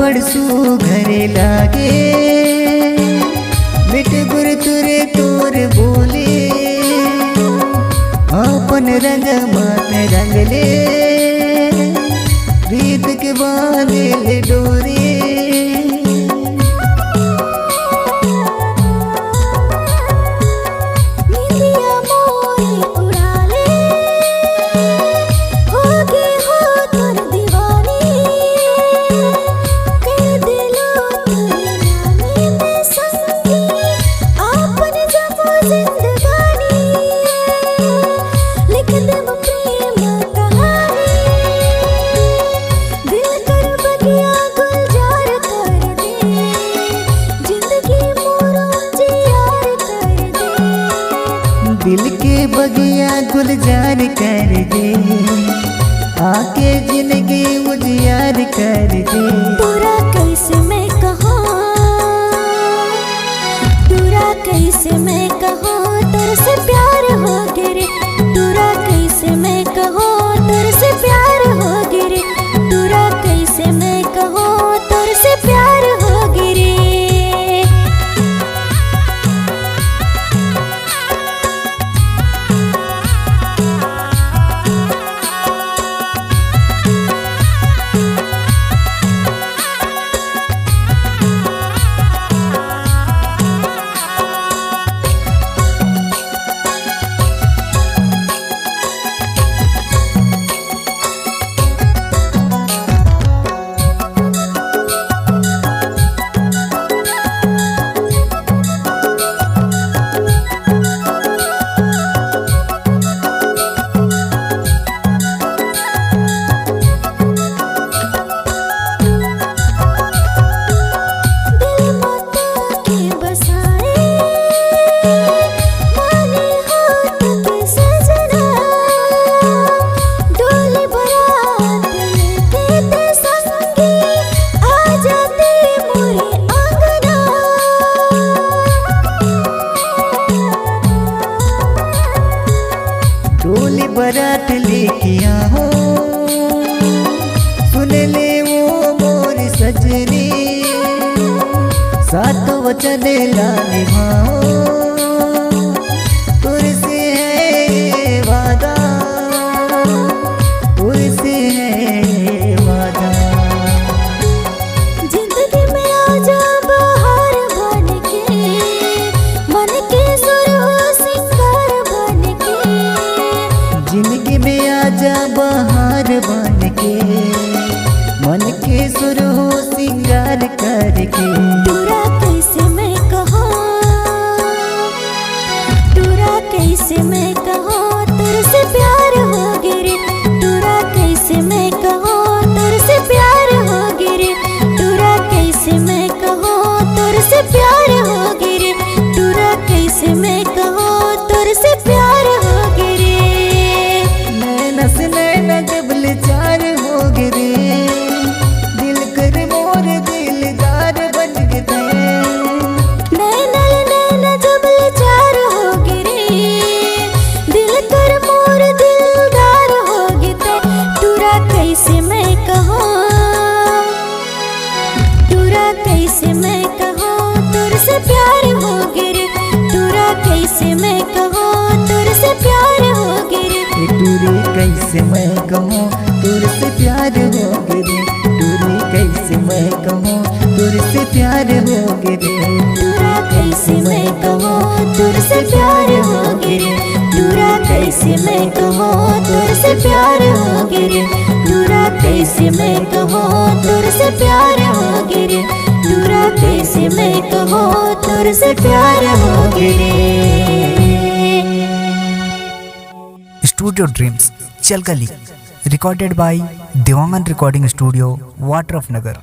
बड़सू घरे लागे मिट गुर तुरे तोर बोले अपन रंग मात रंगले रीत के बांधे डोरे दिल के बगिया गुलजार कर दे आके जिंदगी उजियार कर दे। पूरा कैसे मैं कहूँ पूरा कैसे मैं कहूँ तेरे से प्यार हो गिरे पूरा कैसे मैं कहूँ तेरे से प्यार हो गिरे पूरा कैसे मैं कहूँ तेरे से प्यार हो गिरे। डोली बारात लेके आओ सुन ले वो मोरी सजनी सात वचन लाने भाओ तुरसे है वादा तुरसे है वादा। जिंदगी में आजा बहार बन के मन के सुर सिंगार बन के जिंदगी में आजा बहार बन के मन के सुर हो सिंगार करके। पूरा कैसे मैं कहूँ पूरा कैसे मैं कहूँ तेरे से प्यार हो गिरे पूरा कैसे मैं कहूँ तेरे से प्यार हो गिरे पूरा कैसे मैं कहूँ तेरे से प्यार हो गिरे पूरा कैसे मैं कहूँ तेरे से प्यार हो गिरे। नैना से नैना जबल चार हो गिरे दिल कर मोर दिलदार बन गए। नैना नैना जबल चार हो गिरे दिल कर मोर दिलदार हो गिते पूरा कैसे मैं कहूँ पूरा कैसे मैं कहूँ तेरे से प्यार हो गिरे पूरा कैसे मैं कहूँ तेरे से प्यार हो गिरे। टूरी कैसे मैं कहूँ तुर से प्यार हो गिरे टूरी कैसे मैं कहूँ तुर से प्यार हो गिरे पूरा कैसे मैं कहूँ तुर से प्यार हो गिरे पूरा कैसे मैं कहूँ तुर से प्यार हो गिरे पूरा कैसे मैं कहूँ तुर से प्यार हो गिरे पूरा कैसे मैं कहूँ तुर से प्यार हो गिरे। स्टूडियो ड्रीम्स चलकली recorded by Dewangan recording studio वाटरफ नगर।